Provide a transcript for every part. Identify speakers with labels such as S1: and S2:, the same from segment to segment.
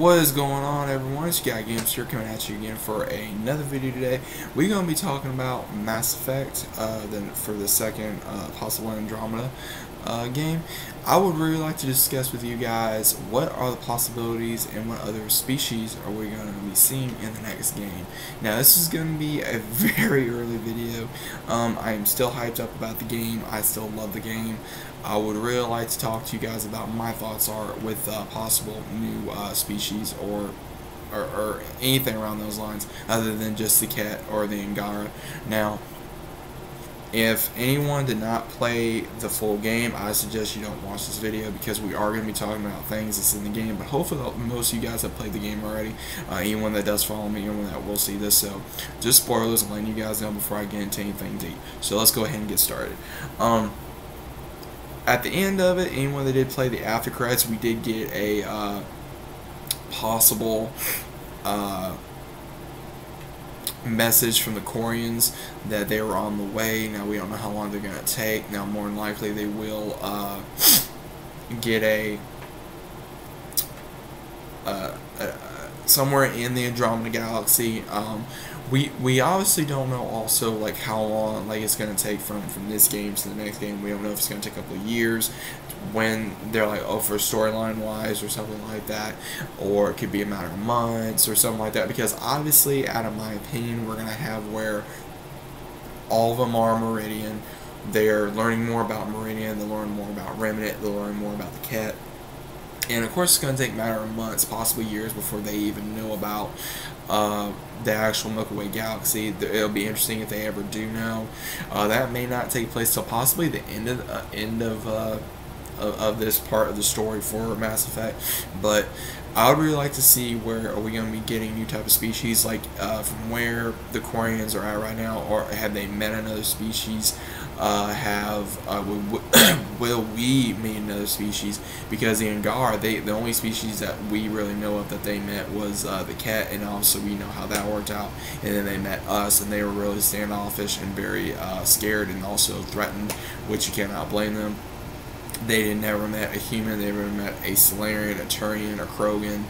S1: What is going on, everyone? It's your guy Gamster coming at you again for another video today. We're going to be talking about Mass Effect for the second possible Andromeda game. I would really like to discuss with you guys what are the possibilities and what other species are we going to be seeing in the next game. Now, this is going to be a very early video. I am still hyped up about the game. I still love the game. I would really like to talk to you guys about my thoughts are with possible new species or anything around those lines other than just the cat or the Angara. Now, if anyone did not play the full game, I suggest you don't watch this video because we are going to be talking about things that's in the game, but hopefully most of you guys have played the game already. Anyone that does follow me, anyone that will see this, so just spoilers, I'm letting you guys know before I get into anything deep. So let's go ahead and get started. At the end of it, anyone that did play the after credits, we did get a possible message from the Quarians that they were on the way. Now we don't know how long they're going to take. Now more than likely they will get a somewhere in the Andromeda Galaxy. We obviously don't know also like how long it's going to take from this game to the next game. We don't know if it's going to take a couple of years when they're like, oh, for storyline wise or something like that, or it could be a matter of months or something like that, because obviously, out of my opinion, we're going to have where all of them are Meridian. They're learning more about Meridian, they're learning more about Remnant, they're learning more about the Ket. And of course, it's going to take a matter of months, possibly years, before they even know about the actual Milky Way galaxy. It'll be interesting if they ever do know. That may not take place till possibly the end of this part of the story for Mass Effect. But I would really like to see where are we going to be getting new type of species, like from where the Quarians are at right now, or have they met another species? Will we meet another species? Because the Angara, the only species that we really know of that they met was the Ket, and also we know how that worked out. And then they met us, and they were really standoffish and very scared and also threatened, which you cannot blame them. They never met a human. They never met a Solarian, a Turian, a Krogan,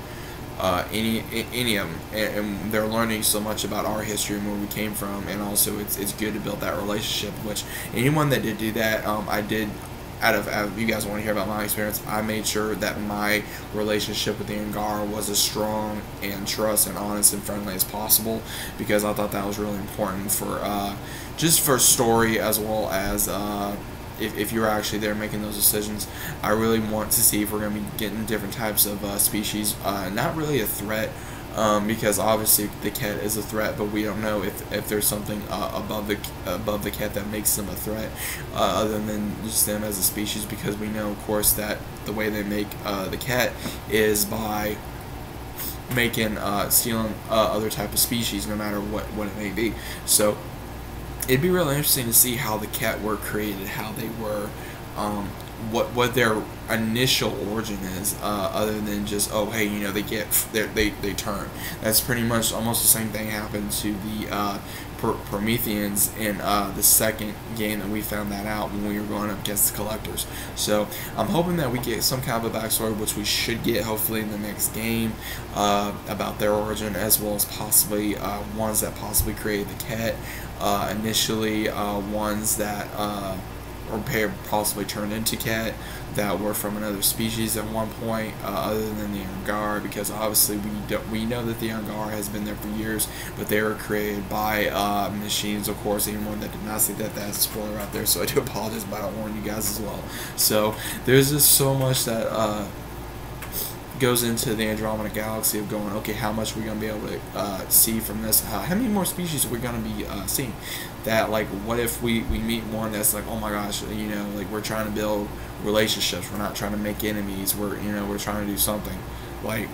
S1: any of them, and they're learning so much about our history and where we came from, and also it's good to build that relationship. Which anyone that did do that, I did. Out of you guys want to hear about my experience, I made sure that my relationship with the Angara was as strong and trust and honest and friendly as possible, because I thought that was really important for just for story, as well as if you're actually there making those decisions. I really want to see if we're going to be getting different types of species. Not really a threat, because obviously the Ket is a threat, but we don't know if there's something above the Ket that makes them a threat, other than just them as a species, because we know, of course, that the way they make the Ket is by making stealing other type of species, no matter what it may be. So it'd be really interesting to see how the Ket were created, how they were, what their initial origin is, other than just, oh hey, you know, they turn. That's pretty much almost the same thing happened to the Prometheans in the second game that we found that out when we were going up against the Collectors. So I'm hoping that we get some kind of a backstory, which we should get hopefully in the next game, about their origin, as well as possibly ones that possibly created the Ket initially, ones that or possibly turned into Ket that were from another species at one point, other than the Angara, because obviously we know that the Angara has been there for years, but they were created by machines. Of course, anyone that did not see that, that's a spoiler out there, so I do apologize, but I'll warn you guys as well. So there's just so much that goes into the Andromeda Galaxy of going, okay, how much are we going to be able to see from this? How many more species are we going to be seeing? That, like, what if we meet one that's like, oh my gosh, you know, like, we're trying to build relationships, we're not trying to make enemies, we're trying to do something. Like,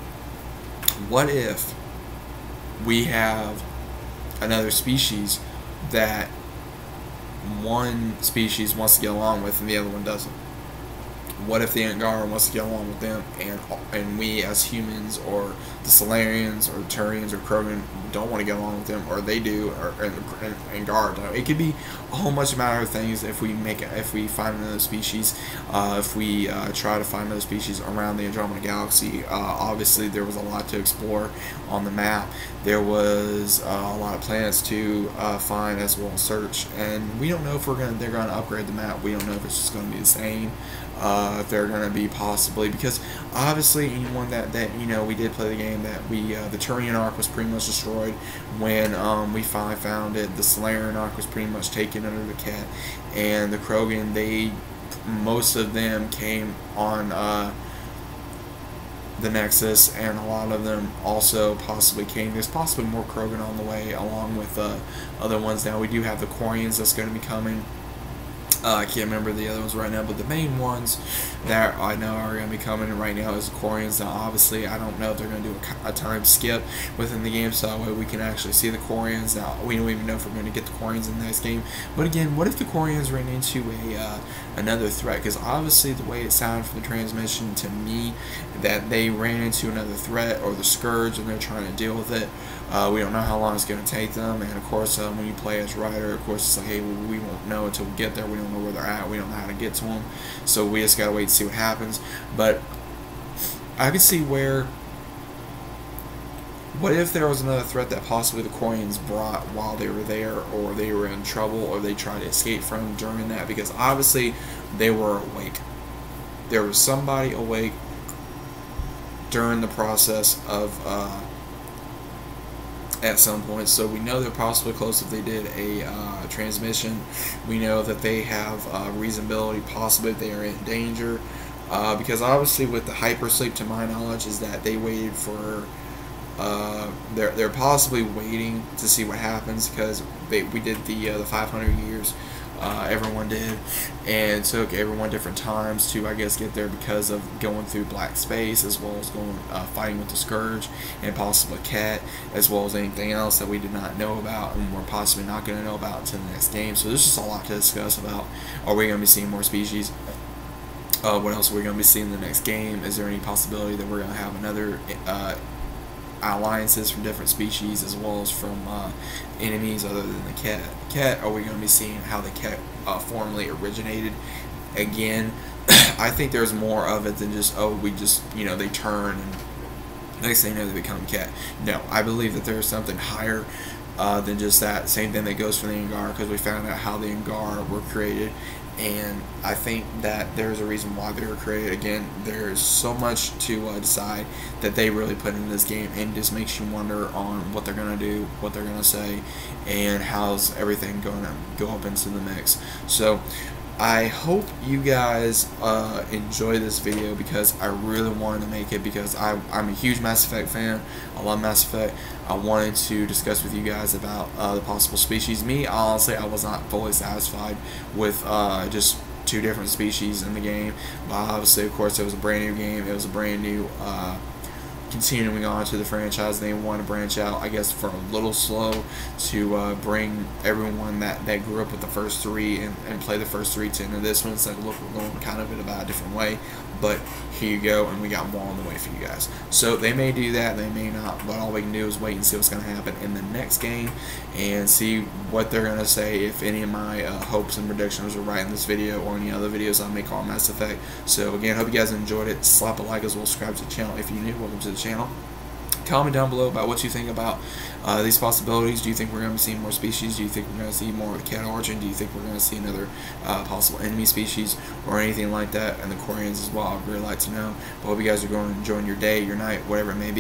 S1: what if we have another species that one species wants to get along with and the other one doesn't? What if the Angara wants to get along with them, and we as humans, or the Solarians, or the Turians, or Krogan don't want to get along with them, or they do, or Angara don't? It could be a whole bunch of matter of things if we find another species, if we try to find another species around the Andromeda Galaxy. Obviously, there was a lot to explore on the map. There was a lot of planets to find as well as search, and we don't know if they're going to upgrade the map. We don't know if it's just going to be the same. If they're going to be possibly, because obviously anyone that we did play the game, that the Turian arc was pretty much destroyed when we finally found it. The Solarian arc was pretty much taken under the cat, and the Krogan, most of them came on the Nexus, and a lot of them also possibly came. There's possibly more Krogan on the way, along with other ones. Now we do have the Quarians that's going to be coming. I can't remember the other ones right now, but the main ones that I know are going to be coming right now is the Quarians. Now, obviously, I don't know if they're going to do a time skip within the game, so that way we can actually see the Quarians. Now, we don't even know if we're going to get the Quarians in the next game. But again, what if the Quarians ran into another threat? Because obviously, the way it sounded from the transmission to me, that they ran into another threat, or the Scourge, and they're trying to deal with it. We don't know how long it's going to take them, and of course, when you play as Ryder, of course, it's like, hey, we won't know until we get there. We don't know where they're at. We don't know how to get to them, so we just gotta wait and see what happens. But I could see what if there was another threat that possibly the Quarians brought while they were there, or they were in trouble, or they tried to escape from during that, because obviously they were awake. There was somebody awake during the process of at some point, so we know they're possibly close if they did a transmission. We know that they have reasonability, possibly they are in danger, because obviously with the hypersleep, to my knowledge, is that they waited for they're possibly waiting to see what happens, because we did the 500 years. Everyone did, and it took everyone different times to, I guess, get there, because of going through black space, as well as going fighting with the Scourge and possibly Cat, as well as anything else that we did not know about, and we're possibly not going to know about until the next game. So there's just a lot to discuss about. Are we going to be seeing more species? What else are we going to be seeing in the next game? Is there any possibility that we're going to have another alliances from different species, as well as from enemies other than the cat? Are we going to be seeing how the cat formerly originated again? I think there's more of it than just, they turn and next thing you know they become cat. No, I believe that there's something higher than just that. Same thing that goes for the Angara, because we found out how the Angara were created, and I think that there's a reason why they were created. Again, there's so much to decide that they really put into this game, and just makes you wonder on what they're going to do, what they're going to say, and how's everything going to go up into the mix. So I hope you guys enjoy this video, because I really wanted to make it, because I'm a huge Mass Effect fan. I love Mass Effect. I wanted to discuss with you guys about the possible species. Me, honestly, I was not fully satisfied with just 2 different species in the game. But obviously, of course, it was a brand new game. It was a brand new continuing on to the franchise. They want to branch out, I guess, for a little slow, to bring everyone that grew up with the first 3 and play the first 3 to into this one. So look, we're going kind of in about a different way, but here you go, and we got more on the way for you guys. So they may do that, they may not, but all we can do is wait and see what's going to happen in the next game, and see what they're going to say, if any of my hopes and predictions were right in this video, or any other videos I make on Mass Effect. So again, hope you guys enjoyed it. Slap a like, as well as subscribe to the channel if you're new. Welcome to the channel. Comment down below about what you think about these possibilities. Do you think we're going to be seeing more species? Do you think we're going to see more of the cat origin? Do you think we're going to see another possible enemy species, or anything like that? And the Quarians as well, I'd really like to know. But I hope you guys are going to enjoy your day, your night, whatever it may be.